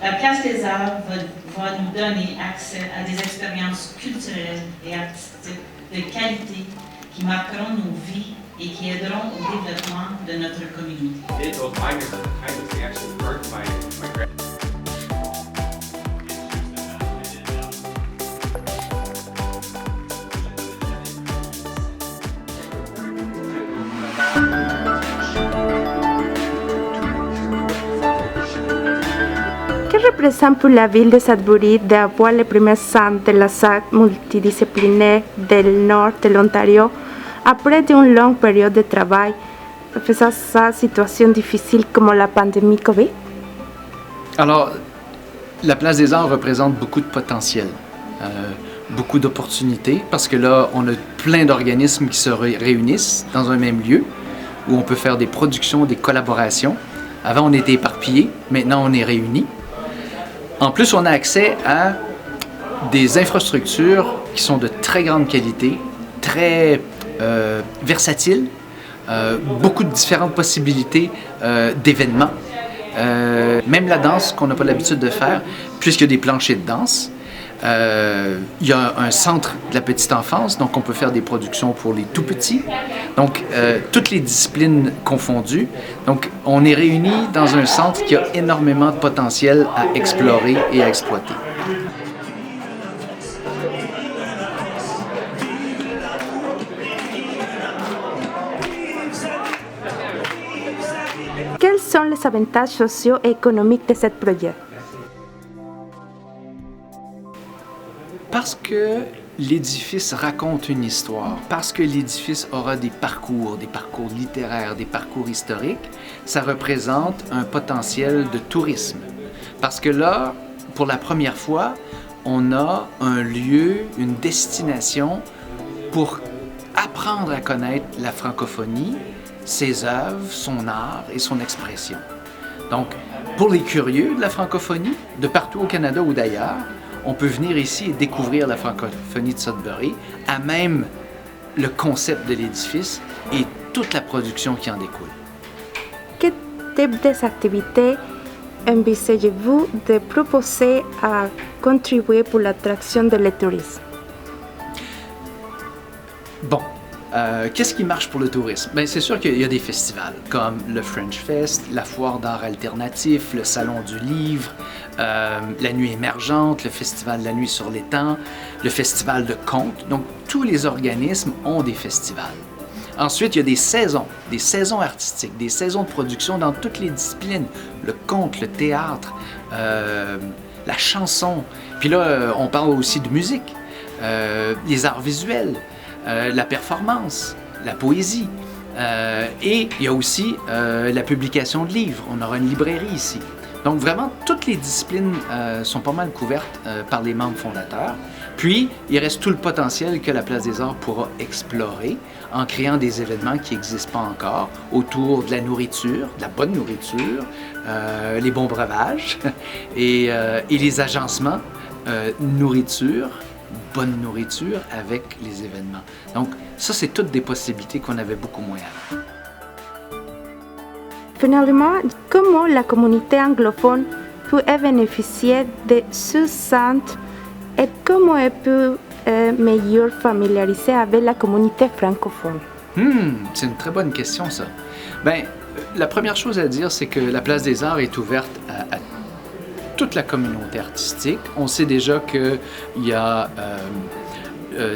La Place des Arts va nous donner accès à des expériences culturelles et artistiques de qualité qui marqueront nos vies et qui aideront au développement de notre communauté. Que représente pour la ville de Sudbury d'avoir le premier centre de la salle multidisciplinaire du nord de l'Ontario après une longue période de travail face à sa situation difficile comme la pandémie COVID? Alors, la Place des Arts représente beaucoup de potentiel, beaucoup d'opportunités, parce que là, on a plein d'organismes qui se réunissent dans un même lieu, où on peut faire des productions, des collaborations. Avant, on était éparpillés, maintenant, on est réunis. En plus, on a accès à des infrastructures qui sont de très grande qualité, très versatiles, beaucoup de différentes possibilités d'événements. Même la danse qu'on n'a pas l'habitude de faire, puisqu'il y a des planchers de danse. Il y a un centre de la petite enfance, donc on peut faire des productions pour les tout petits. Donc, toutes les disciplines confondues. Donc, on est réunis dans un centre qui a énormément de potentiel à explorer et à exploiter. Quels sont les avantages socio-économiques de ce projet? Parce que l'édifice raconte une histoire, parce que l'édifice aura des parcours littéraires, des parcours historiques, ça représente un potentiel de tourisme. Parce que là, pour la première fois, on a un lieu, une destination pour apprendre à connaître la francophonie, ses œuvres, son art et son expression. Donc, pour les curieux de la francophonie, de partout au Canada ou d'ailleurs, on peut venir ici et découvrir la francophonie de Sudbury, à même le concept de l'édifice et toute la production qui en découle. Quel type d'activités envisagez-vous de proposer à contribuer pour l'attraction de le tourisme? Bon, qu'est-ce qui marche pour le tourisme? Bien, c'est sûr qu'il y a des festivals comme le French Fest, la Foire d'art alternatif, le Salon du livre, la Nuit émergente, le Festival de la nuit sur l'étang, le Festival de contes. Donc, tous les organismes ont des festivals. Ensuite, il y a des saisons artistiques, des saisons de production dans toutes les disciplines. Le conte, le théâtre, la chanson. Puis là, on parle aussi de musique, les arts visuels, la performance, la poésie. Et il y a aussi la publication de livres. On aura une librairie ici. Donc vraiment, toutes les disciplines sont pas mal couvertes par les membres fondateurs. Puis, il reste tout le potentiel que la Place des Arts pourra explorer en créant des événements qui n'existent pas encore autour de la nourriture, de la bonne nourriture, les bons breuvages et les agencements nourriture, bonne nourriture avec les événements. Donc, ça, c'est toutes des possibilités qu'on avait beaucoup moins avant. Finalement, comment la communauté anglophone peut bénéficier de ce centre et comment elle peut mieux familiariser avec la communauté francophone? C'est une très bonne question, ça. Bien, la première chose à dire, c'est que la Place des Arts est ouverte à toute la communauté artistique. On sait déjà qu'il y a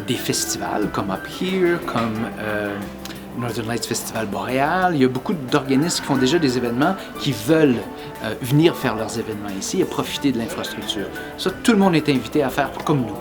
des festivals comme Up Here, comme Northern Lights Festival Boréal. Il y a beaucoup d'organismes qui font déjà des événements qui veulent venir faire leurs événements ici et profiter de l'infrastructure. Ça, tout le monde est invité à faire comme nous.